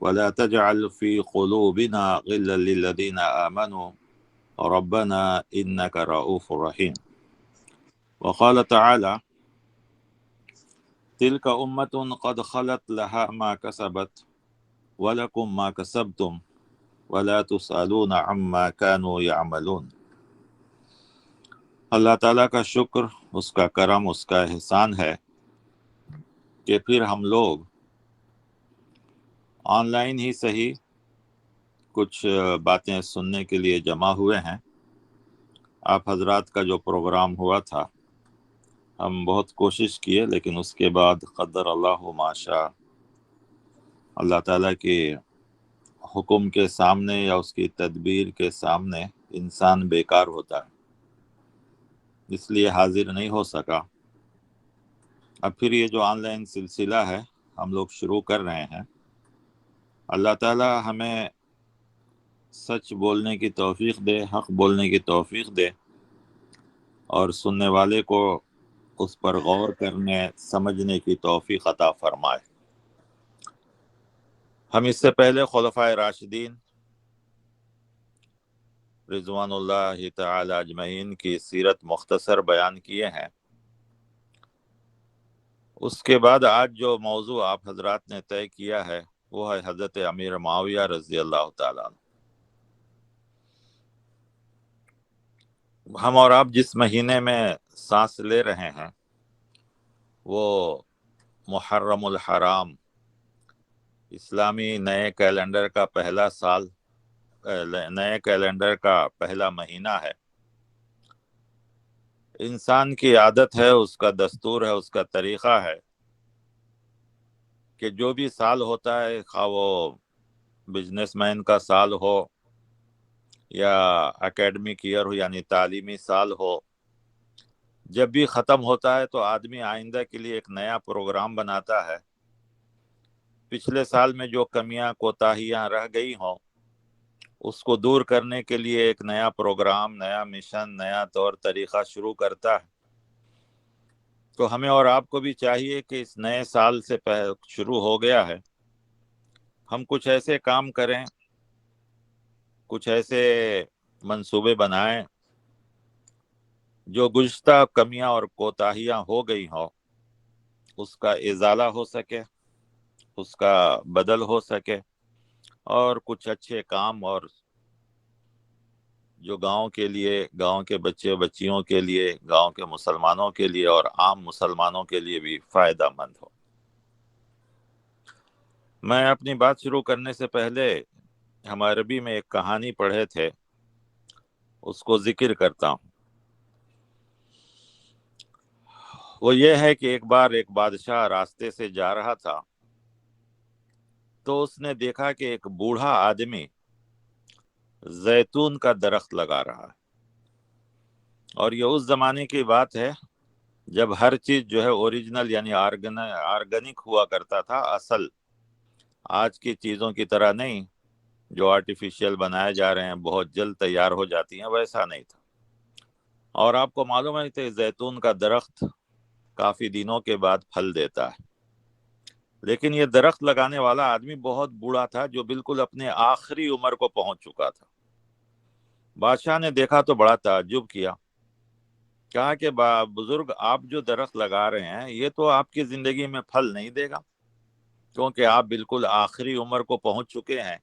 ولا تجعل في قلوبنا غلا للذين آمنوا ربنا إنك رؤوف رحيم. وقال تعالى تلك أمة قد خلت لها ما كسبت ولكم ما كسبتم ولا تسألون عما كانوا يعملون. اللہ تعالیٰ کا شکر، اس کا کرم، اس کا احسان ہے کہ پھر ہم لوگ آن لائن ہی صحیح کچھ باتیں سننے کے لیے جمع ہوئے ہیں۔ آپ حضرات کا جو پروگرام ہوا تھا ہم بہت کوشش کیے، لیکن اس کے بعد قدر اللہ ما شاء، اللہ تعالیٰ کے حکم کے سامنے یا اس کی تدبیر کے سامنے انسان بیکار ہوتا ہے، اس لیے حاضر نہیں ہو سکا۔ اب پھر یہ جو آن لائن سلسلہ ہے ہم لوگ شروع کر رہے ہیں۔ اللہ تعالیٰ ہمیں سچ بولنے کی توفیق دے، حق بولنے کی توفیق دے، اور سننے والے کو اس پر غور کرنے سمجھنے کی توفیق عطا فرمائے۔ ہم اس سے پہلے خلفائے راشدین رضوان اللہ تعالی اجمعین کی سیرت مختصر بیان کیے ہیں۔ اس کے بعد آج جو موضوع آپ حضرات نے طے کیا ہے وہ ہے حضرت امیر معاویہ رضی اللہ تعالیٰ عنہ۔ ہم اور آپ جس مہینے میں سانس لے رہے ہیں وہ محرم الحرام، اسلامی نئے کیلنڈر کا پہلا سال، نئے کیلنڈر کا پہلا مہینہ ہے۔ انسان کی عادت ہے، اس کا دستور ہے، اس کا طریقہ ہے کہ جو بھی سال ہوتا ہے، خواہ وہ بزنس مین کا سال ہو یا اکیڈمک ایئر ہو یعنی تعلیمی سال ہو، جب بھی ختم ہوتا ہے تو آدمی آئندہ کے لیے ایک نیا پروگرام بناتا ہے۔ پچھلے سال میں جو کمیاں کوتاہیاں رہ گئی ہوں اس کو دور کرنے کے لیے ایک نیا پروگرام، نیا مشن، نیا طور طریقہ شروع کرتا ہے۔ تو ہمیں اور آپ کو بھی چاہیے کہ اس نئے سال سے شروع ہو گیا ہے، ہم کچھ ایسے کام کریں، کچھ ایسے منصوبے بنائیں جو گزشتہ کمیاں اور کوتاہیاں ہو گئی ہوں اس کا ازالہ ہو سکے، اس کا بدل ہو سکے، اور کچھ اچھے کام اور جو گاؤں کے لیے، گاؤں کے بچے بچیوں کے لیے، گاؤں کے مسلمانوں کے لیے اور عام مسلمانوں کے لیے بھی فائدہ مند ہو۔ میں اپنی بات شروع کرنے سے پہلے ہم عربی میں ایک کہانی پڑھے تھے، اس کو ذکر کرتا ہوں۔ وہ یہ ہے کہ ایک بار ایک بادشاہ راستے سے جا رہا تھا، تو اس نے دیکھا کہ ایک بوڑھا آدمی زیتون کا درخت لگا رہا ہے۔ اور یہ اس زمانے کی بات ہے جب ہر چیز جو ہے اوریجنل یعنی آرگینک ہوا کرتا تھا، اصل، آج کی چیزوں کی طرح نہیں جو آرٹیفیشیل بنائے جا رہے ہیں، بہت جلد تیار ہو جاتی ہیں، ویسا نہیں تھا۔ اور آپ کو معلوم ہے کہ زیتون کا درخت کافی دنوں کے بعد پھل دیتا ہے، لیکن یہ درخت لگانے والا آدمی بہت بوڑھا تھا، جو بالکل اپنے آخری عمر کو پہنچ چکا تھا۔ بادشاہ نے دیکھا تو بڑا تعجب کیا، کہا کہ بزرگ، آپ جو درخت لگا رہے ہیں یہ تو آپ کی زندگی میں پھل نہیں دے گا، کیونکہ آپ بالکل آخری عمر کو پہنچ چکے ہیں،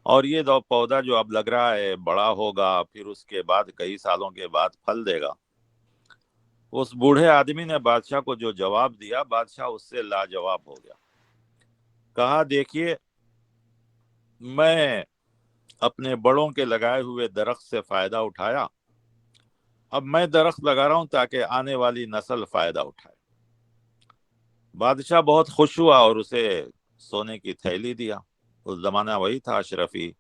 اور یہ پودا جو اب لگ رہا ہے بڑا ہوگا، پھر اس کے بعد کئی سالوں کے بعد پھل دے گا۔ اس بوڑھے آدمی نے بادشاہ کو جو جواب دیا، بادشاہ اس سے لاجواب ہو گیا۔ کہا، دیکھیے، میں اپنے بڑوں کے لگائے ہوئے درخت سے فائدہ اٹھایا، اب میں درخت لگا رہا ہوں تاکہ آنے والی نسل فائدہ اٹھائے۔ بادشاہ بہت خوش ہوا اور اسے سونے کی تھیلی دیا، اس زمانہ وہی تھا اشرفی۔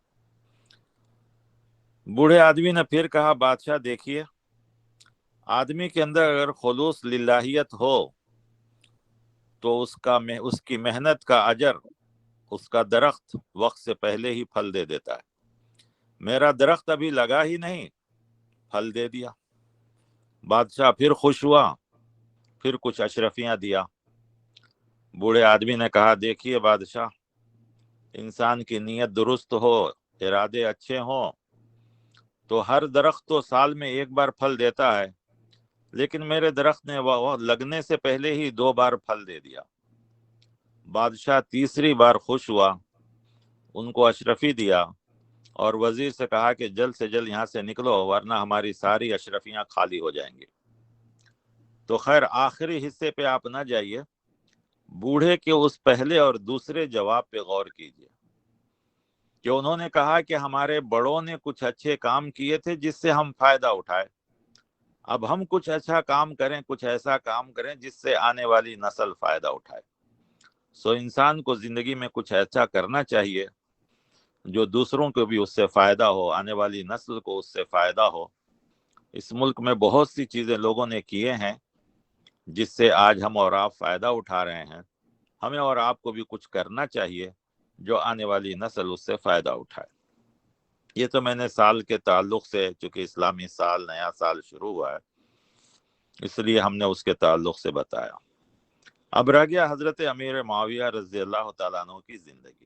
بوڑھے آدمی نے پھر کہا، بادشاہ دیکھیے، آدمی کے اندر اگر خلوص للہیت ہو تو اس کی محنت کا اجر، اس کا درخت وقت سے پہلے ہی پھل دے دیتا ہے۔ میرا درخت ابھی لگا ہی نہیں، پھل دے دیا۔ بادشاہ پھر خوش ہوا، پھر کچھ اشرفیاں دیا۔ بوڑھے آدمی نے کہا، دیکھیے بادشاہ، انسان کی نیت درست ہو، ارادے اچھے ہوں تو ہر درخت تو سال میں ایک بار پھل دیتا ہے، لیکن میرے درخت نے وہ لگنے سے پہلے ہی 2 بار پھل دے دیا۔ بادشاہ تیسری بار خوش ہوا، ان کو اشرفی دیا اور وزیر سے کہا کہ جلد سے جلد یہاں سے نکلو، ورنہ ہماری ساری اشرفیاں خالی ہو جائیں گی۔ تو خیر، آخری حصے پہ آپ نہ جائیے، بوڑھے کے اس پہلے اور دوسرے جواب پہ غور کیجیے کہ انہوں نے کہا کہ ہمارے بڑوں نے کچھ اچھے کام کیے تھے جس سے ہم فائدہ اٹھائے، اب ہم کچھ اچھا کام کریں، کچھ ایسا کام کریں جس سے آنے والی نسل فائدہ اٹھائے۔ سو انسان کو زندگی میں کچھ ایسا کرنا چاہیے جو دوسروں کو بھی اس سے فائدہ ہو، آنے والی نسل کو اس سے فائدہ ہو۔ اس ملک میں بہت سی چیزیں لوگوں نے کیے ہیں جس سے آج ہم اور آپ فائدہ اٹھا رہے ہیں، ہمیں اور آپ کو بھی کچھ کرنا چاہیے جو آنے والی نسل اس سے فائدہ اٹھائے۔ یہ تو میں نے سال کے تعلق سے، چونکہ اسلامی سال، نیا سال شروع ہوا ہے، اس لیے ہم نے اس کے تعلق سے بتایا۔ اب رہ گیا حضرت امیر معاویہ رضی اللہ تعالیٰ عنہ کی زندگی۔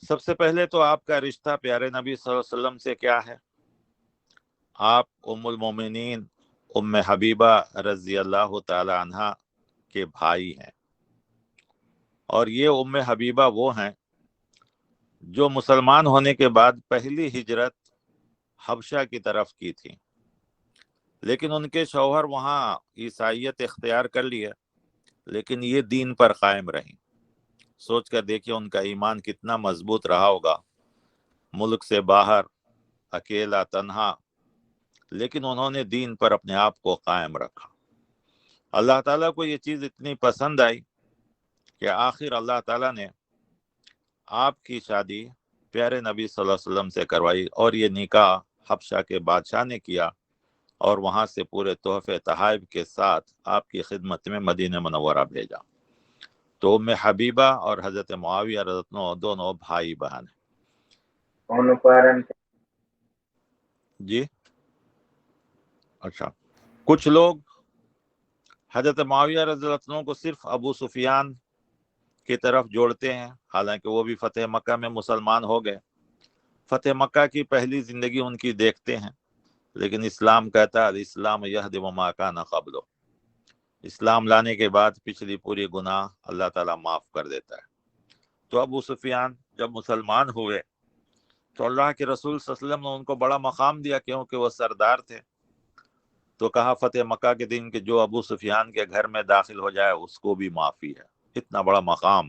سب سے پہلے تو آپ کا رشتہ پیارے نبی صلی اللہ علیہ وسلم سے کیا ہے؟ آپ ام المومنین ام حبیبہ رضی اللہ تعالی عنہ کے بھائی ہیں، اور یہ ام حبیبہ وہ ہیں جو مسلمان ہونے کے بعد پہلی ہجرت حبشہ کی طرف کی تھی، لیکن ان کے شوہر وہاں عیسائیت اختیار کر لیا، لیکن یہ دین پر قائم رہیں۔ سوچ کر دیکھیے ان کا ایمان کتنا مضبوط رہا ہوگا، ملک سے باہر، اکیلا، تنہا، لیکن انہوں نے دین پر اپنے آپ کو قائم رکھا۔ اللہ تعالیٰ کو یہ چیز اتنی پسند آئی کہ آخر اللہ تعالیٰ نے آپ کی شادی پیارے نبی صلی اللہ علیہ وسلم سے کروائی، اور یہ نکاح حبشہ کے بادشاہ نے کیا، اور وہاں سے پورے تحفے تحائف کے ساتھ آپ کی خدمت میں مدینہ منورہ بھیجا۔ تو ام حبیبہ اور حضرت معاویہ رضی اللہ عنہ دونوں بھائی بہن ہیں۔ جی اچھا، کچھ لوگ حضرت معاویہ رضی اللہ عنہ کو صرف ابو سفیان کی طرف جوڑتے ہیں، حالانکہ وہ بھی فتح مکہ میں مسلمان ہو گئے۔ فتح مکہ کی پہلی زندگی ان کی دیکھتے ہیں، لیکن اسلام کہتا ہے الاسلام یہدم ما کان قبلہ، اسلام لانے کے بعد پچھلی پوری گناہ اللہ تعالیٰ معاف کر دیتا ہے۔ تو ابو سفیان جب مسلمان ہوئے تو اللہ کے رسول صلی اللہ علیہ وسلم نے ان کو بڑا مقام دیا، کیونکہ وہ سردار تھے۔ تو کہا فتح مکہ کے دن کہ جو ابو سفیان کے گھر میں داخل ہو جائے اس کو بھی معافی ہے۔ اتنا بڑا مقام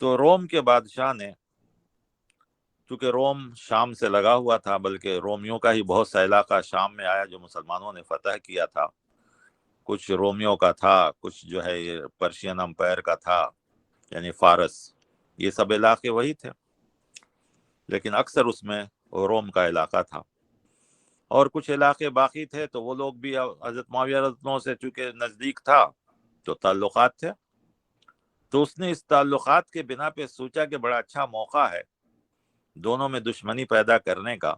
تو روم کے بادشاہ نے، چونکہ روم شام سے لگا ہوا تھا، بلکہ رومیوں کا ہی بہت سا علاقہ شام میں آیا جو مسلمانوں نے فتح کیا تھا، کچھ رومیوں کا تھا، کچھ جو ہے یہ پرشین امپائر کا تھا، یعنی فارس، یہ سب علاقے وہی تھے، لیکن اکثر اس میں روم کا علاقہ تھا، اور کچھ علاقے باقی تھے، تو وہ لوگ بھی حضرت معاویہ رضی اللہ عنہ سے چونکہ نزدیک تھا تو تعلقات تھے، تو اس نے اس تعلقات کے بنا پہ سوچا کہ بڑا اچھا موقع ہے دونوں میں دشمنی پیدا کرنے کا،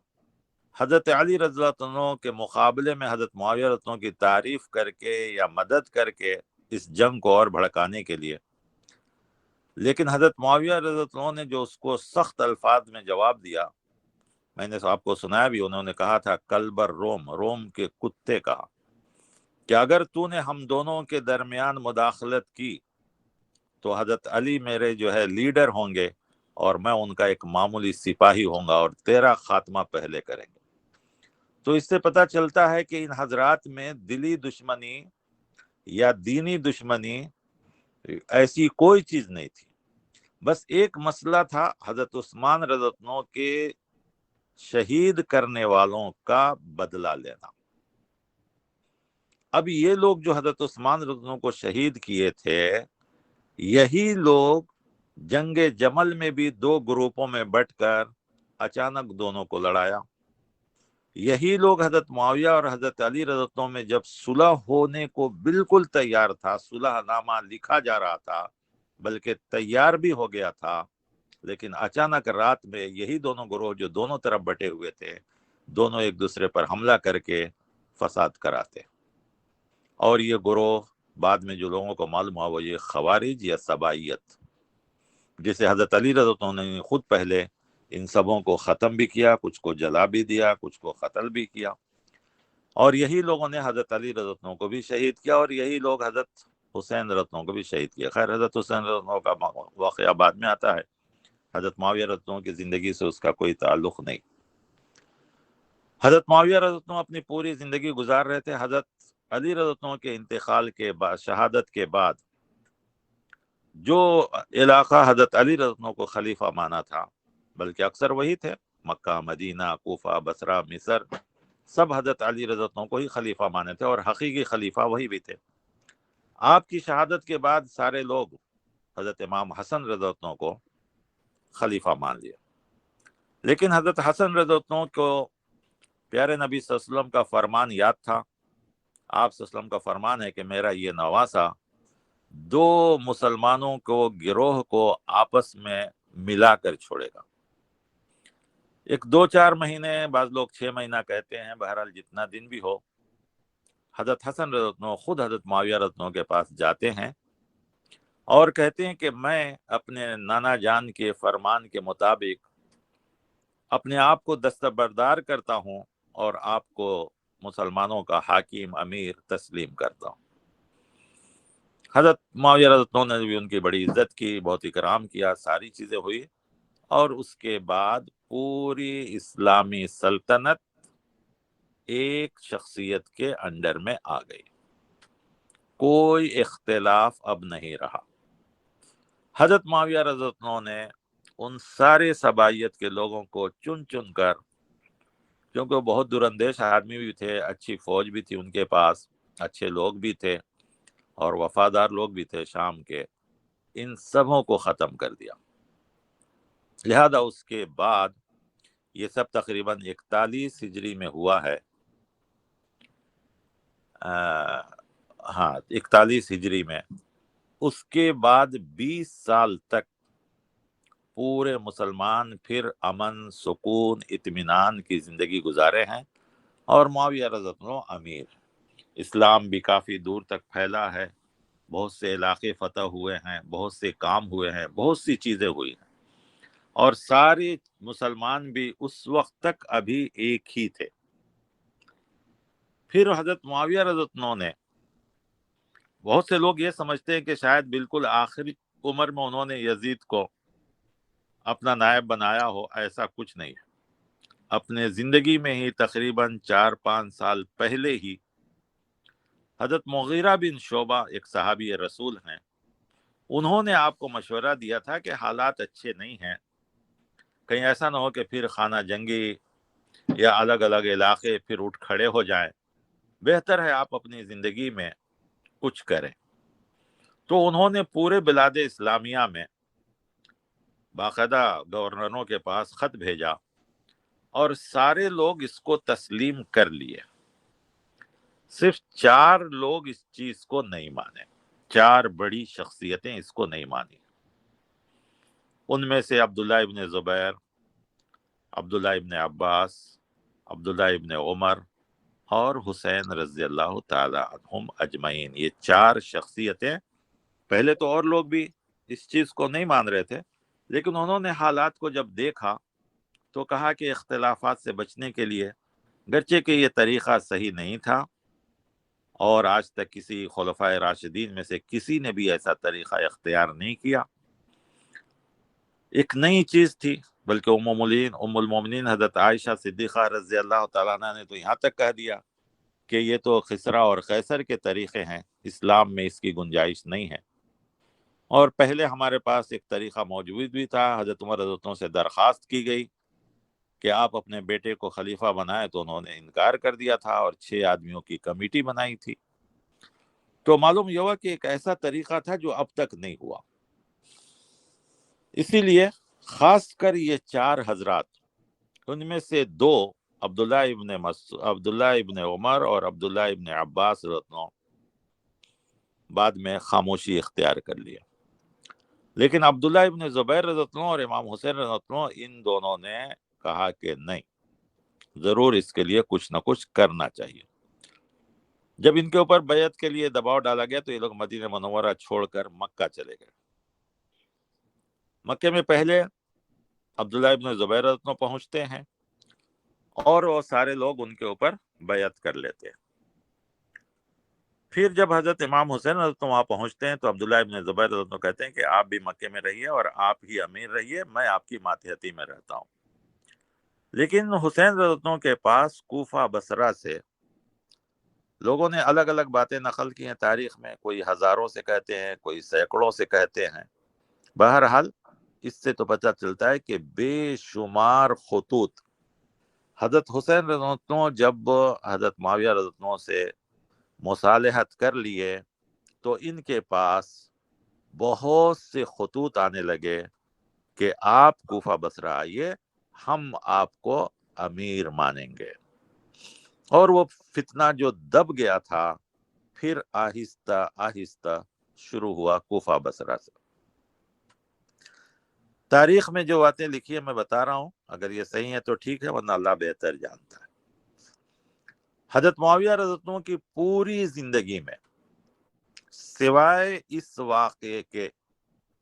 حضرت علی رضی اللہ عنہ کے مقابلے میں حضرت معاویہ رضی اللہ عنہ کی تعریف کر کے یا مدد کر کے اس جنگ کو اور بھڑکانے کے لیے۔ لیکن حضرت معاویہ رضی اللہ عنہ نے جو اس کو سخت الفاظ میں جواب دیا، میں نے آپ کو سنایا بھی، انہوں نے کہا تھا کلبر روم، روم کے کتے کہا کہ اگر تو نے ہم دونوں کے درمیان مداخلت کی تو حضرت علی میرے جو ہے لیڈر ہوں گے اور میں ان کا ایک معمولی سپاہی ہوں گا، اور تیرا خاتمہ پہلے کریں گے۔ تو اس سے پتہ چلتا ہے کہ ان حضرات میں دلی دشمنی یا دینی دشمنی ایسی کوئی چیز نہیں تھی، بس ایک مسئلہ تھا حضرت عثمان رضی اللہ عنہ کے شہید کرنے والوں کا بدلہ لینا۔ اب یہ لوگ جو حضرت عثمان رضی اللہ عنہ کو شہید کیے تھے، یہی لوگ جنگ جمل میں بھی دو گروپوں میں بٹ کر اچانک دونوں کو لڑایا۔ یہی لوگ حضرت معاویہ اور حضرت علی رضی اللہ عنہ میں جب صلح ہونے کو بالکل تیار تھا، صلح نامہ لکھا جا رہا تھا، بلکہ تیار بھی ہو گیا تھا، لیکن اچانک رات میں یہی دونوں گروہ جو دونوں طرف بٹے ہوئے تھے، دونوں ایک دوسرے پر حملہ کر کے فساد کراتے، اور یہ گروہ بعد میں جو لوگوں کو معلوم ہوا وہ یہ خوارج یا سبائیت، جسے حضرت علی رضی اللہ عنہ نے خود پہلے ان سبوں کو ختم بھی کیا، کچھ کو جلا بھی دیا، کچھ کو قتل بھی کیا، اور یہی لوگوں نے حضرت علی رضی اللہ عنہ کو بھی شہید کیا، اور یہی لوگ حضرت حسین رضی اللہ عنہ کو بھی شہید کیا۔ خیر حضرت حسین رضی اللہ عنہ کا واقعہ بعد میں آتا ہے، حضرت معاویہ رضی اللہ عنہ کی زندگی سے اس کا کوئی تعلق نہیں۔ حضرت معاویہ رضی اللہ عنہ اپنی پوری زندگی گزار رہے تھے۔ حضرت علی رضی اللہ عنہ کے انتقال کے بعد، شہادت کے بعد، جو علاقہ حضرت علی رضی اللہ عنہ کو خلیفہ مانا تھا، بلکہ اکثر وہی تھے، مکہ، مدینہ، کوفہ، بصرہ، مصر، سب حضرت علی رضی اللہ عنہ کو ہی خلیفہ مانے تھے، اور حقیقی خلیفہ وہی بھی تھے۔ آپ کی شہادت کے بعد سارے لوگ حضرت امام حسن رضی اللہ عنہ کو خلیفہ مان لیا، لیکن حضرت حسن رضی اللہ عنہ کو پیارے نبی صلی اللہ علیہ وسلم کا فرمان یاد تھا۔ آپ صلی اللہ علیہ وسلم کا فرمان ہے کہ میرا یہ نواسہ دو مسلمانوں کو، گروہ کو آپس میں ملا کر چھوڑے گا۔ ایک 2-4 مہینے، بعض لوگ 6 مہینہ کہتے ہیں، بہرحال جتنا دن بھی ہو، حضرت حسن رضی اللہ عنہ خود حضرت معاویہ رضی اللہ عنہ کے پاس جاتے ہیں اور کہتے ہیں کہ میں اپنے نانا جان کے فرمان کے مطابق اپنے آپ کو دستبردار کرتا ہوں اور آپ کو مسلمانوں کا حاکم، امیر تسلیم کرتا ہوں۔ حضرت معاویہ رضی اللہ عنہ نے بھی ان کی بڑی عزت کی، بہت اکرام کیا، ساری چیزیں ہوئی، اور اس کے بعد پوری اسلامی سلطنت ایک شخصیت کے انڈر میں آ گئی، کوئی اختلاف اب نہیں رہا۔ حضرت معاویہ رضی اللہ عنہ نے ان سارے سبائیت کے لوگوں کو چن چن کر، کیونکہ وہ بہت دور اندیش آدمی بھی تھے، اچھی فوج بھی تھی ان کے پاس، اچھے لوگ بھی تھے اور وفادار لوگ بھی تھے شام کے، ان سبوں کو ختم کر دیا۔ لہذا اس کے بعد یہ سب تقریباً 41 ہجری میں ہوا ہے، 41 ہجری میں۔ اس کے بعد 20 سال تک پورے مسلمان پھر امن، سکون، اطمینان کی زندگی گزارے ہیں، اور معاویہ رضی اللہ عنہ امیر۔ اسلام بھی کافی دور تک پھیلا ہے، بہت سے علاقے فتح ہوئے ہیں، بہت سے کام ہوئے ہیں، بہت سی چیزیں ہوئی ہیں، اور سارے مسلمان بھی اس وقت تک ابھی ایک ہی تھے۔ پھر حضرت معاویہ رضی اللہ عنہ نے، بہت سے لوگ یہ سمجھتے ہیں کہ شاید بالکل آخری عمر میں انہوں نے یزید کو اپنا نائب بنایا ہو، ایسا کچھ نہیں ہے۔ اپنے زندگی میں ہی تقریباً 4-5 سال پہلے ہی حضرت مغیرہ بن شعبہ، ایک صحابی رسول ہیں، انہوں نے آپ کو مشورہ دیا تھا کہ حالات اچھے نہیں ہیں، کہیں ایسا نہ ہو کہ پھر خانہ جنگی یا الگ الگ علاقے پھر اٹھ کھڑے ہو جائیں، بہتر ہے آپ اپنی زندگی میں کچھ کریں۔ تو انہوں نے پورے بلاد اسلامیہ میں باقاعدہ گورنروں کے پاس خط بھیجا اور سارے لوگ اس کو تسلیم کر لیے، صرف 4 لوگ اس چیز کو نہیں مانے، 4 بڑی شخصیتیں اس کو نہیں مانی۔ ان میں سے عبداللہ ابن زبیر، عبداللہ ابن عباس، عبداللہ ابن عمر اور حسین رضی اللہ تعالی عنہم اجمعین۔ یہ 4 شخصیتیں، پہلے تو اور لوگ بھی اس چیز کو نہیں مان رہے تھے، لیکن انہوں نے حالات کو جب دیکھا تو کہا کہ اختلافات سے بچنے کے لیے، گرچہ کہ یہ طریقہ صحیح نہیں تھا اور آج تک کسی خلفائے راشدین میں سے کسی نے بھی ایسا طریقہ اختیار نہیں کیا، ایک نئی چیز تھی، بلکہ ام المومنین حضرت عائشہ صدیقہ رضی اللہ تعالیٰ عنہ نے تو یہاں تک کہہ دیا کہ یہ تو خسرا اور قیصر کے طریقے ہیں، اسلام میں اس کی گنجائش نہیں ہے۔ اور پہلے ہمارے پاس ایک طریقہ موجود بھی تھا، حضرت عمر رضی اللہ عنہ سے درخواست کی گئی کہ آپ اپنے بیٹے کو خلیفہ بنائے تو انہوں نے انکار کر دیا تھا اور 6 آدمیوں کی کمیٹی بنائی تھی۔ تو معلوم یہ ہوا کہ ایک ایسا طریقہ تھا جو اب تک نہیں ہوا۔ اسی لیے خاص کر یہ 4 حضرات، ان میں سے 2 عبداللہ ابن عمر اور عبداللہ ابن عباس رضی اللہ عنہ بعد میں خاموشی اختیار کر لیا، لیکن عبداللہ ابن زبیر رضی اللہ عنہ اور امام حسین رضی اللہ عنہ ان دونوں نے کہا کہ نہیں، ضرور اس کے لیے کچھ نہ کچھ کرنا چاہیے۔ جب ان کے اوپر بیعت کے لیے دباؤ ڈالا گیا تو یہ لوگ مدینہ منورہ چھوڑ کر مکہ چلے گئے۔ مکے میں پہلے عبداللہ ابن زبیر رضی اللہ عنہ پہنچتے ہیں اور وہ سارے لوگ ان کے اوپر بیعت کر لیتے ہیں۔ پھر جب حضرت امام حسین رضی اللہ عنہ وہاں پہنچتے ہیں تو عبداللہ ابن زبیر رضی اللہ عنہ کہتے ہیں کہ آپ بھی مکے میں رہیے اور آپ ہی امیر رہیے، میں آپ کی ماتحتی میں رہتا ہوں۔ لیکن حسین رضی اللہ عنہ کے پاس کوفہ بصرہ سے لوگوں نے الگ الگ باتیں نقل کی ہیں تاریخ میں، کوئی ہزاروں سے کہتے ہیں، کوئی سینکڑوں سے کہتے ہیں۔ بہرحال اس سے تو پتہ چلتا ہے کہ بے شمار خطوط حضرت حسین رضی اللہ عنہ جب حضرت معاویہ رضی اللہ عنہ سے مصالحت کر لیے تو ان کے پاس بہت سے خطوط آنے لگے کہ آپ کوفہ بصرہ آئیے، ہم آپ کو امیر مانیں گے۔ اور وہ فتنہ جو دب گیا تھا پھر آہستہ آہستہ شروع ہوا کوفہ بصرہ سے۔ تاریخ میں جو باتیں لکھی ہیں میں بتا رہا ہوں، اگر یہ صحیح ہے تو ٹھیک ہے، ورنہ اللہ بہتر جانتا ہے۔ حضرت معاویہ رضی اللہ عنہ کی پوری زندگی میں سوائے اس واقعے کے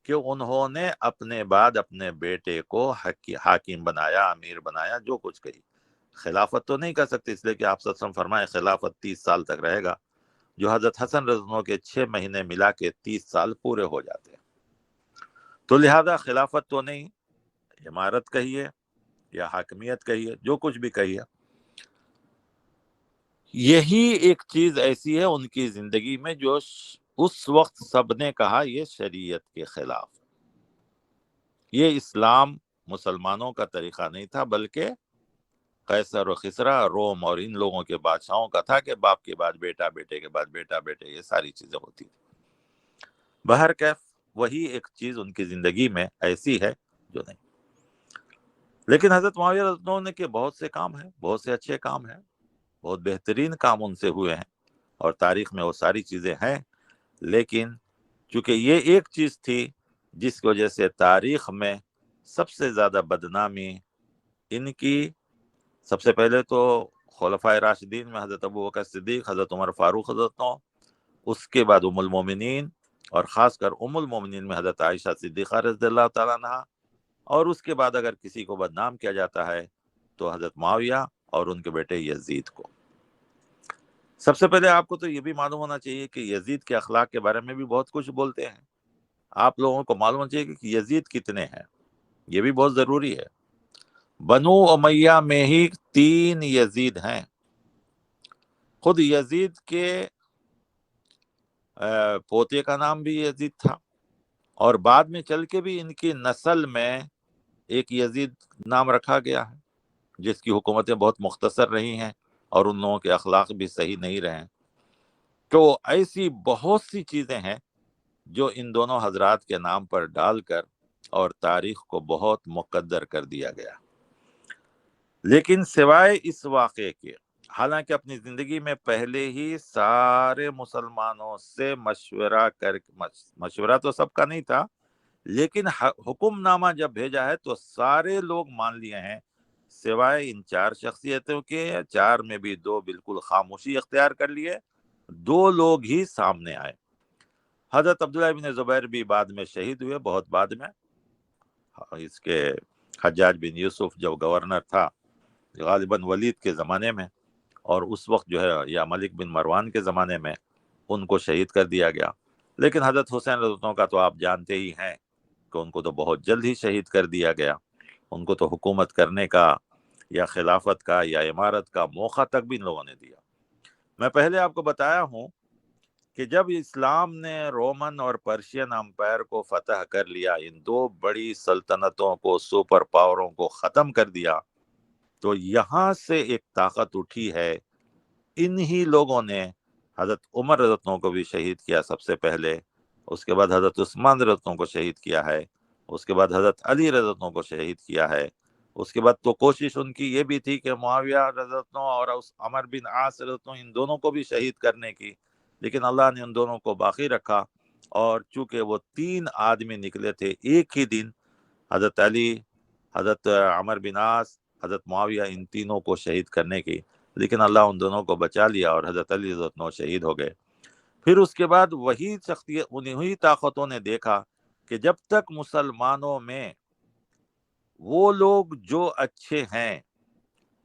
کہ انہوں نے اپنے بعد اپنے بیٹے کو حاکم بنایا، امیر بنایا، جو کچھ کہی، خلافت تو نہیں کر سکتے، اس لیے کہ آپ صلی اللہ علیہ وسلم فرمائے خلافت 30 سال تک رہے گا، جو حضرت حسن رضی اللہ عنہ کے 6 مہینے ملا کے 30 سال پورے ہو جاتے ہیں۔ تو لہذا خلافت تو نہیں، امارت کہیے یا حاکمیت کہیے، جو کچھ بھی کہیے، یہی ایک چیز ایسی ہے ان کی زندگی میں جو اس وقت سب نے کہا یہ شریعت کے خلاف، یہ اسلام مسلمانوں کا طریقہ نہیں تھا، بلکہ قیصر و خسرا، روم اور ان لوگوں کے بادشاہوں کا تھا کہ باپ کے بعد بیٹا، بیٹے کے بعد بیٹا، بیٹے، یہ ساری چیزیں ہوتی تھی۔ بہرکیف وہی ایک چیز ان کی زندگی میں ایسی ہے جو نہیں۔ لیکن حضرت معاویہ رضی اللہ عنہ کے بہت سے کام ہیں، بہت سے اچھے کام ہیں، بہت بہترین کام ان سے ہوئے ہیں اور تاریخ میں وہ ساری چیزیں ہیں، لیکن چونکہ یہ ایک چیز تھی جس کی وجہ سے تاریخ میں سب سے زیادہ بدنامی ان کی، سب سے پہلے تو خلفائے راشدین میں حضرت ابوبکر صدیق، حضرت عمر فاروق حضرت عنہ، اس کے بعد ام المومنین اور خاص کر ام المومنین میں حضرت عائشہ صدیقہ رضی اللہ تعالیٰ عنہا، اور اس کے بعد اگر کسی کو بدنام کیا جاتا ہے تو حضرت معاویہ اور ان کے بیٹے یزید کو۔ سب سے پہلے آپ کو تو یہ بھی معلوم ہونا چاہیے کہ یزید کے اخلاق کے بارے میں بھی بہت کچھ بولتے ہیں، آپ لوگوں کو معلوم ہونا چاہیے کہ یزید کتنے ہیں، یہ بھی بہت ضروری ہے۔ بنو امیہ میں ہی 3 یزید ہیں، خود یزید کے پوتے کا نام بھی یزید تھا، اور بعد میں چل کے بھی ان کی نسل میں ایک یزید نام رکھا گیا ہے، جس کی حکومتیں بہت مختصر رہی ہیں اور ان لوگوں کے اخلاق بھی صحیح نہیں رہے۔ تو ایسی بہت سی چیزیں ہیں جو ان دونوں حضرات کے نام پر ڈال کر اور تاریخ کو بہت مقدر کر دیا گیا۔ لیکن سوائے اس واقعے کے، حالانکہ اپنی زندگی میں پہلے ہی سارے مسلمانوں سے مشورہ تو سب کا نہیں تھا، لیکن حکم نامہ جب بھیجا ہے تو سارے لوگ مان لیے ہیں، سوائے ان 4 شخصیتوں کے، 4 میں بھی 2 بالکل خاموشی اختیار کر لیے، 2 لوگ ہی سامنے آئے۔ حضرت عبداللہ بن زبیر بھی بعد میں شہید ہوئے، بہت بعد میں، اس کے حجاج بن یوسف جب گورنر تھا غالباً ولید کے زمانے میں، اور اس وقت جو ہے یا ملک بن مروان کے زمانے میں ان کو شہید کر دیا گیا۔ لیکن حضرت حسین رضی اللہ عنہ کا تو آپ جانتے ہی ہیں کہ ان کو تو بہت جلد ہی شہید کر دیا گیا، ان کو تو حکومت کرنے کا یا خلافت کا یا امارت کا موقع تک بھی ان لوگوں نے دیا۔ میں پہلے آپ کو بتایا ہوں کہ جب اسلام نے رومن اور پرشین امپائر کو فتح کر لیا، ان 2 بڑی سلطنتوں کو، سپر پاوروں کو ختم کر دیا، تو یہاں سے ایک طاقت اٹھی ہے۔ انہی لوگوں نے حضرت عمر رضی اللہ عنہ کو بھی شہید کیا سب سے پہلے، اس کے بعد حضرت عثمان رضی اللہ عنہ کو شہید کیا ہے، اس کے بعد حضرت علی رضی اللہ عنہ کو شہید کیا ہے، اس کے بعد تو کوشش ان کی یہ بھی تھی کہ معاویہ رضی اللہ عنہ اور عمر بن عاص رضی اللہ عنہ ان دونوں کو بھی شہید کرنے کی، لیکن اللہ نے ان دونوں کو باقی رکھا، اور چونکہ وہ 3 آدمی نکلے تھے ایک ہی دن، حضرت علی، حضرت عمر بن عاص، حضرت معاویہ، ان تینوں کو شہید کرنے کی، لیکن اللہ ان دونوں کو بچا لیا اور حضرت علی رضی اللہ عنہ شہید ہو گئے۔ پھر اس کے بعد وہی شخصیت، انہی طاقتوں نے دیکھا کہ جب تک مسلمانوں میں وہ لوگ جو اچھے ہیں،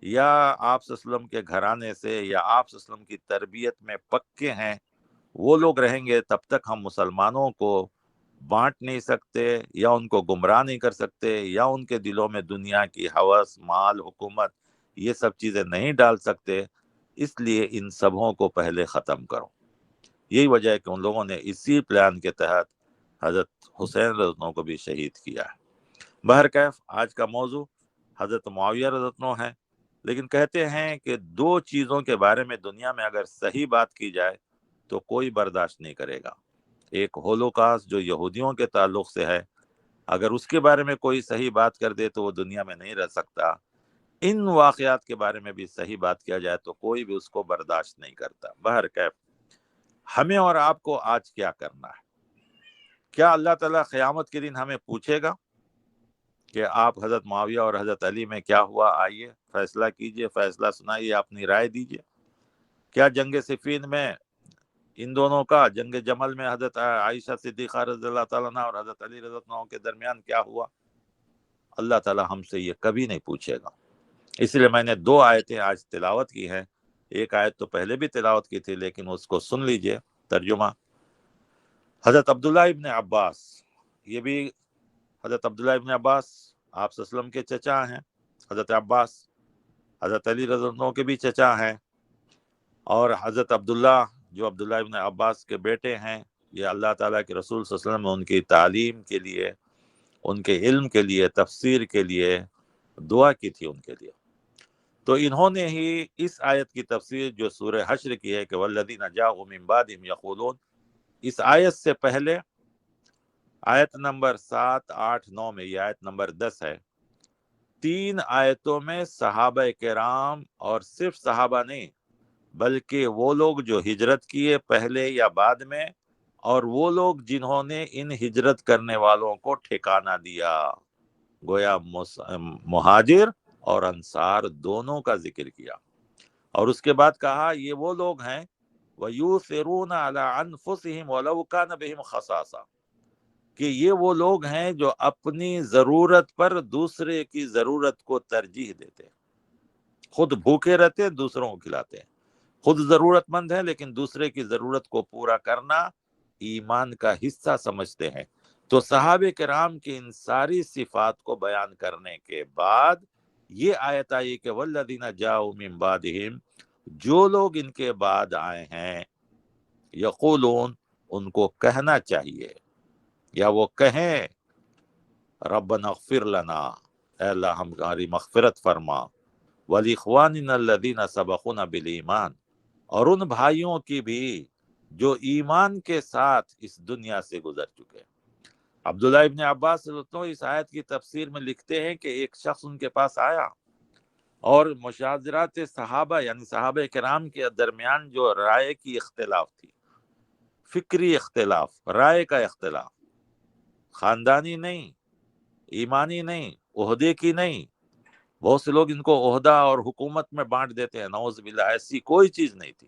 یا آپ صلی اللہ علیہ وسلم کے گھرانے سے یا آپ صلی اللہ علیہ وسلم کی تربیت میں پکے ہیں، وہ لوگ رہیں گے، تب تک ہم مسلمانوں کو بانٹ نہیں سکتے، یا ان کو گمراہ نہیں کر سکتے، یا ان کے دلوں میں دنیا کی ہوس، مال، حکومت، یہ سب چیزیں نہیں ڈال سکتے۔ اس لیے ان سبوں کو پہلے ختم کرو۔ یہی وجہ ہے کہ ان لوگوں نے اسی پلان کے تحت حضرت حسین رضی اللہ عنہ کو بھی شہید کیا ہے۔ بہرکیف آج کا موضوع حضرت معاویہ رضی اللہ عنہ ہے، لیکن کہتے ہیں کہ 2 چیزوں کے بارے میں دنیا میں اگر صحیح بات کی جائے تو کوئی برداشت نہیں کرے گا۔ ایک ہولوکاسٹ جو یہودیوں کے تعلق سے ہے، اگر اس کے بارے میں کوئی صحیح بات کر دے تو وہ دنیا میں نہیں رہ سکتا۔ ان واقعات کے بارے میں بھی صحیح بات کیا جائے تو کوئی بھی اس کو برداشت نہیں کرتا۔ بہرکیف ہمیں اور آپ کو آج کیا کرنا ہے؟ کیا اللہ تعالیٰ قیامت کے دن ہمیں پوچھے گا کہ آپ حضرت معاویہ اور حضرت علی میں کیا ہوا؟ آئیے فیصلہ کیجئے، فیصلہ سنائیے، اپنی رائے دیجئے۔ کیا جنگ صفین میں ان دونوں کا، جنگ جمل میں حضرت عائشہ صدیقہ رضی اللہ تعالیٰ عنہ اور حضرت علی رضی اللہ عنہ کے درمیان کیا ہوا؟ اللہ تعالیٰ ہم سے یہ کبھی نہیں پوچھے گا۔ اس لیے میں نے 2 آیتیں آج تلاوت کی ہیں۔ ایک آیت تو پہلے بھی تلاوت کی تھی، لیکن اس کو سن لیجئے ترجمہ۔ حضرت عبداللہ ابن عباس، یہ بھی حضرت عبداللہ ابن عباس آپ صلی اللہ علیہ وسلم کے چچا ہیں، حضرت عباس حضرت علی رضی اللہ عنہ کے بھی چچا ہیں، اور حضرت عبداللہ جو عبداللہ ابن عباس کے بیٹے ہیں، یہ اللہ تعالیٰ کے رسول صلی اللہ علیہ وسلم نے ان کی تعلیم کے لیے، ان کے علم کے لیے، تفسیر کے لیے دعا کی تھی ان کے لیے۔ تو انہوں نے ہی اس آیت کی تفسیر جو سورہ حشر کی ہے کہ والذین جاءوا من بعدہم یقولون، اس آیت سے پہلے آیت نمبر 7، 8، 9 میں، یہ آیت نمبر 10 ہے، 3 آیتوں میں صحابہ کرام، اور صرف صحابہ نہیں بلکہ وہ لوگ جو ہجرت کیے پہلے یا بعد میں، اور وہ لوگ جنہوں نے ان ہجرت کرنے والوں کو ٹھکانہ دیا، گویا مہاجر اور انصار دونوں کا ذکر کیا، اور اس کے بعد کہا یہ وہ لوگ ہیں وَيُؤْثِرُونَ عَلَىٰ أَنفُسِهِمْ وَلَوْ كَانَ بِهِمْ خَصَاصَةٌ، کہ یہ وہ لوگ ہیں جو اپنی ضرورت پر دوسرے کی ضرورت کو ترجیح دیتے ہیں، خود بھوکے رہتے ہیں، دوسروں کو کھلاتے ہیں، خود ضرورت مند ہے لیکن دوسرے کی ضرورت کو پورا کرنا ایمان کا حصہ سمجھتے ہیں۔ تو صحابہ کرام کی ان ساری صفات کو بیان کرنے کے بعد یہ آیت آئی کہ والذین جاؤوا من بعدہم، جو لوگ ان کے بعد آئے ہیں، یقولون، ان کو کہنا چاہیے، یا وہ کہیں ربنا اغفر لنا، اے اللہ ہماری مغفرت فرما، ولاخواننا الذین سبقونا بالایمان، اور ان بھائیوں کی بھی جو ایمان کے ساتھ اس دنیا سے گزر چکے۔ عبداللہ ابن عباس رضی اللہ عنہ اس آیت کی تفسیر میں لکھتے ہیں کہ ایک شخص ان کے پاس آیا اور مشاورات صحابہ یعنی صحابہ کرام کے درمیان جو رائے کی اختلاف تھی، فکری اختلاف، رائے کا اختلاف، خاندانی نہیں، ایمانی نہیں، عہدے کی نہیں، بہت سے لوگ ان کو عہدہ اور حکومت میں بانٹ دیتے ہیں، نعوذ باللہ، ایسی کوئی چیز نہیں تھی،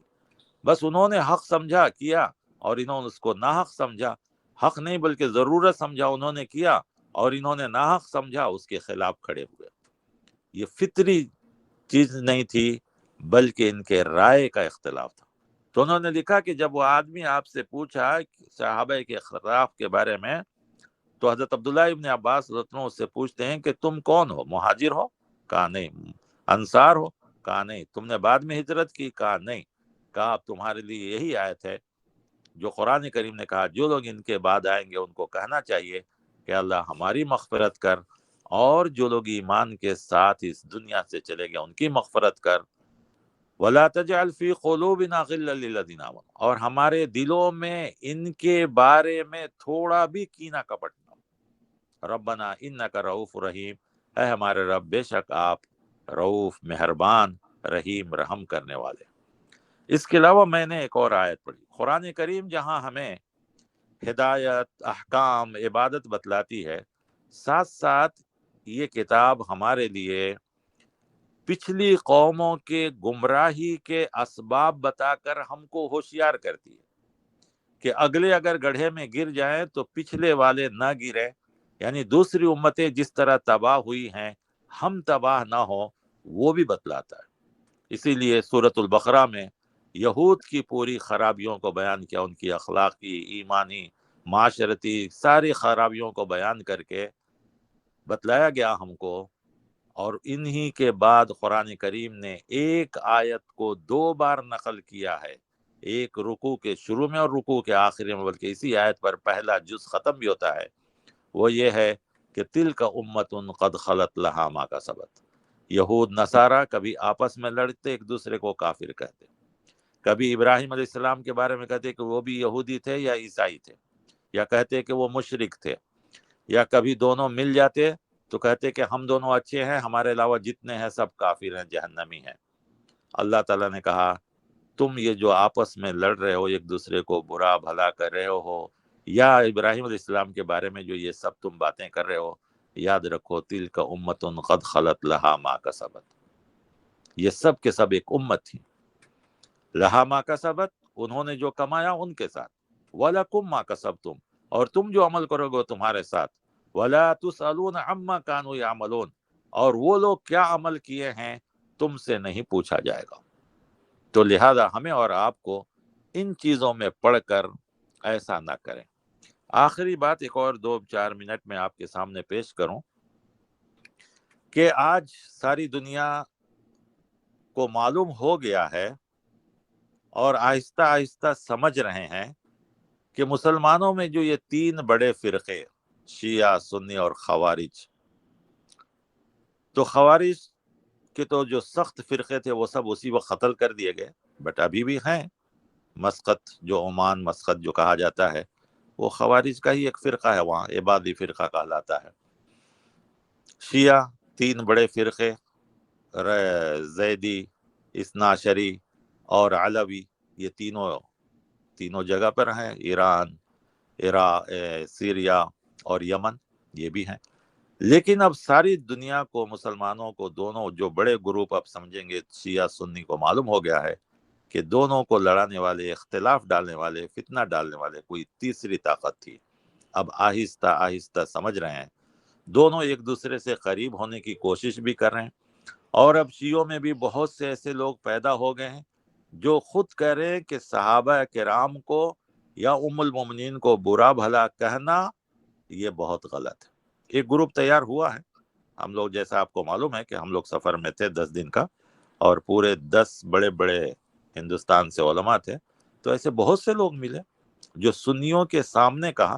بس انہوں نے حق سمجھا کیا اور انہوں نے اس کو ناحق سمجھا، حق نہیں بلکہ ضرورت سمجھا انہوں نے کیا، اور انہوں نے ناحق سمجھا اس کے خلاف کھڑے ہوئے۔ یہ فطری چیز نہیں تھی بلکہ ان کے رائے کا اختلاف تھا۔ تو انہوں نے لکھا کہ جب وہ آدمی آپ سے پوچھا صحابہ کے خلاف کے بارے میں، تو حضرت عبداللہ ابن عباس رضی اللہ عنہ اس سے پوچھتے ہیں کہ تم کون ہو؟ مہاجر ہو؟ کہا نہیں۔ انصار ہو؟ کہا نہیں۔ تم نے بعد میں ہجرت کی؟ کہا نہیں۔ کہا اب تمہارے لیے یہی آیت ہے جو قرآن کریم نے کہا جو لوگ ان کے بعد آئیں گے ان کو کہنا چاہیے کہ اللہ ہماری مغفرت کر، اور جو لوگ ایمان کے ساتھ اس دنیا سے چلے گئے ان کی مغفرت کر، وَلَا تَجْعَلْ فِي قُلُوبِنَا غِلًّا لِّلَّذِينَ آمَنُوا، اور ہمارے دلوں میں ان کے بارے میں تھوڑا بھی کینہ کپٹ نہ ہو۔ ربنا انک رؤوف رحیم، اے ہمارے رب بے شک آپ رؤوف، مہربان، رحیم، رحم کرنے والے۔ اس کے علاوہ میں نے ایک اور آیت پڑھی، قرآن کریم جہاں ہمیں ہدایت، احکام، عبادت بتلاتی ہے، ساتھ ساتھ یہ کتاب ہمارے لیے پچھلی قوموں کے گمراہی کے اسباب بتا کر ہم کو ہوشیار کرتی ہے کہ اگلے اگر گڑھے میں گر جائیں تو پچھلے والے نہ گرے، یعنی دوسری امتیں جس طرح تباہ ہوئی ہیں ہم تباہ نہ ہوں، وہ بھی بتلاتا ہے۔ اسی لیے سورۃ البقرہ میں یہود کی پوری خرابیوں کو بیان کیا، ان کی اخلاقی، ایمانی، معاشرتی ساری خرابیوں کو بیان کر کے بتلایا گیا ہم کو، اور انہی کے بعد قرآن کریم نے ایک آیت کو 2 بار نقل کیا ہے، ایک رکوع کے شروع میں اور رکوع کے آخری میں، بلکہ اسی آیت پر پہلا جز ختم بھی ہوتا ہے، وہ یہ ہے کہ تلک امت قد خلت لہا ما کسبت۔ یہود نصارہ کبھی آپس میں لڑتے، ایک دوسرے کو کافر کہتے، کبھی ابراہیم علیہ السلام کے بارے میں کہتے کہ وہ بھی یہودی تھے یا عیسائی تھے، یا کہتے کہ وہ مشرک تھے، یا کبھی دونوں مل جاتے تو کہتے کہ ہم دونوں اچھے ہیں، ہمارے علاوہ جتنے ہیں سب کافر ہیں، جہنمی ہیں۔ اللہ تعالیٰ نے کہا تم یہ جو آپس میں لڑ رہے ہو، ایک دوسرے کو برا بھلا کر رہے ہو، یا ابراہیم علیہ السلام کے بارے میں جو یہ سب تم باتیں کر رہے ہو، یاد رکھو تلک امت قد خلت لہا ما کسبت، یہ سب کے سب ایک امت تھی، لہا ما کسبت، انہوں نے جو کمایا ان کے ساتھ، وَلَكُمْ مَا كَسَبْتُمْ، اور تم جو عمل کرو گے تمہارے ساتھ، وَلَا تُسْأَلُونَ عَمَّا كَانُوا يَعْمَلُونَ، اور وہ لوگ کیا عمل کیے ہیں تم سے نہیں پوچھا جائے گا۔ تو لہذا ہمیں اور آپ کو ان چیزوں میں پڑھ کر ایسا نہ کریں۔ آخری بات ایک اور 2-4 منٹ میں آپ کے سامنے پیش کروں کہ آج ساری دنیا کو معلوم ہو گیا ہے اور آہستہ آہستہ سمجھ رہے ہیں کہ مسلمانوں میں جو یہ 3 بڑے فرقے، شیعہ، سنی اور خوارج، تو خوارج کے تو جو سخت فرقے تھے وہ سب اسی وقت قتل کر دیے گئے، بٹ ابھی بھی ہیں۔ مسقط جو عمان مسقط جو کہا جاتا ہے وہ خوارج کا ہی ایک فرقہ ہے، وہاں عبادی فرقہ کہلاتا ہے۔ شیعہ 3 بڑے فرقے، زیدی، اثنا عشری اور علوی، یہ تینوں جگہ پر ہیں، ایران، عراق، سیریا اور یمن، یہ بھی ہیں۔ لیکن اب ساری دنیا کو، مسلمانوں کو، دونوں جو بڑے گروپ اب سمجھیں گے شیعہ سنی کو، معلوم ہو گیا ہے کہ دونوں کو لڑانے والے، اختلاف ڈالنے والے، فتنہ ڈالنے والے کوئی تیسری طاقت تھی۔ اب آہستہ آہستہ سمجھ رہے ہیں، دونوں ایک دوسرے سے قریب ہونے کی کوشش بھی کر رہے ہیں، اور اب شیعوں میں بھی بہت سے ایسے لوگ پیدا ہو گئے ہیں جو خود کہہ رہے ہیں کہ صحابہ کرام کو یا ام المومنین کو برا بھلا کہنا یہ بہت غلط ہے۔ ایک گروپ تیار ہوا ہے، ہم لوگ جیسا آپ کو معلوم ہے کہ ہم لوگ سفر میں تھے 10 دن کا، اور پورے 10 بڑے بڑے ہندوستان سے علماء تھے، تو ایسے بہت سے لوگ ملے جو سنیوں کے سامنے کہا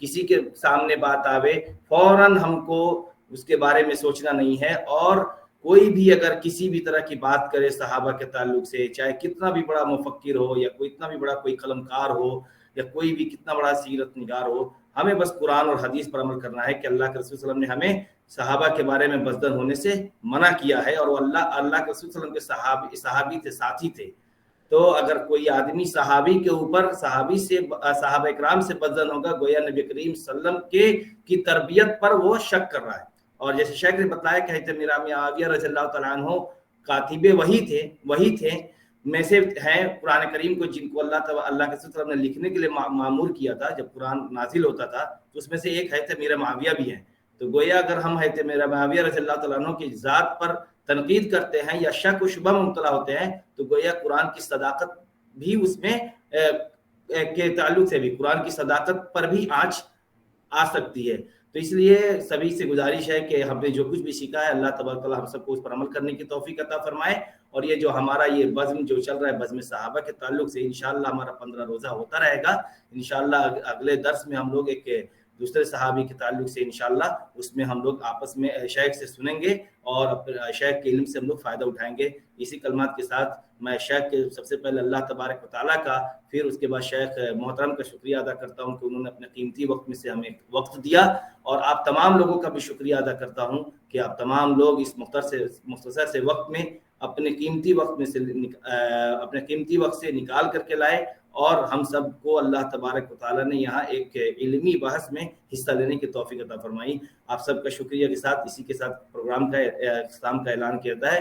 کسی کے سامنے بات آوے فوراً ہم کو اس کے بارے میں سوچنا نہیں ہے، اور کوئی بھی اگر کسی بھی طرح کی بات کرے صحابہ کے تعلق سے، چاہے کتنا بھی بڑا مفکر ہو یا کوئی اتنا بھی بڑا کوئی قلم کار ہو یا کوئی بھی کتنا بڑا سیرت نگار ہو، ہمیں بس قرآن اور حدیث پر عمل کرنا ہے کہ اللہ کے رسول صلی اللہ علیہ وسلم نے ہمیں صحابہ کے بارے میں بزدل ہونے سے منع کیا ہے، اور وہ اللہ کے رسول صلی اللہ علیہ وسلم کے صحابی تھے، ساتھی تھے۔ تو اگر کوئی آدمی صحابی کے اوپر صحابہ اکرام سے بزدل ہوگا، گویا نبی کریم صلی اللہ علیہ وسلم کی تربیت پر وہ شک کر رہا ہے۔ اور جیسے شیخ نے بتایا کہ حضرت میرا معاویہ رضی اللہ تعالیٰ عنہ کاتب وحی تھے میں سے ہیں قرآن کریم کو، جن کو اللہ کے رسول صلی اللہ علیہ وسلم نے لکھنے کے لیے معمور کیا تھا جب قرآن نازل ہوتا تھا، تو اس میں سے ایک حضرت میرا معاویہ بھی ہیں۔ تو گویا اگر ہم حضرت میرا معاویہ رضی اللہ تعالیٰ عنہ کی ذات پر تنقید کرتے ہیں یا شک و شبہ میں مبتلا ہوتے ہیں، تو گویا قرآن کی صداقت بھی اس میں کے تعلق سے بھی قرآن کی صداقت پر بھی آنچ آ سکتی ہے۔ تو اس لیے سبھی سے گزارش ہے کہ ہم نے جو کچھ بھی سیکھا ہے اللہ تبارک و تعالیٰ ہم سب کو اس پر عمل کرنے کی توفیق عطا فرمائے، اور یہ جو ہمارا یہ بزم جو چل رہا ہے بزم صحابہ کے تعلق سے انشاءاللہ ہمارا 15 روزہ ہوتا رہے گا۔ انشاءاللہ اگلے درس میں ہم لوگ ایک دوسرے صحابی کے تعلق سے انشاءاللہ اس میں ہم لوگ آپس میں شیخ سے سنیں گے اور شیخ کے علم سے ہم لوگ فائدہ اٹھائیں گے۔ اسی کلمات کے ساتھ میں شیخ کے سب سے پہلے اللہ تبارک و تعالیٰ کا، پھر اس کے بعد شیخ محترم کا شکریہ ادا کرتا ہوں کہ انہوں نے اپنے قیمتی وقت میں سے ہمیں وقت دیا، اور آپ تمام لوگوں کا بھی شکریہ ادا کرتا ہوں کہ آپ تمام لوگ اس مختصر سے وقت میں اپنے قیمتی وقت سے نکال کر کے لائے، اور ہم سب کو اللہ تبارک و تعالیٰ نے یہاں ایک علمی بحث میں حصہ لینے کی توفیق عطا فرمائی۔ آپ سب کا شکریہ کے ساتھ اسی کے ساتھ پروگرام کا اختتام کا اعلان کیا جاتا ہے۔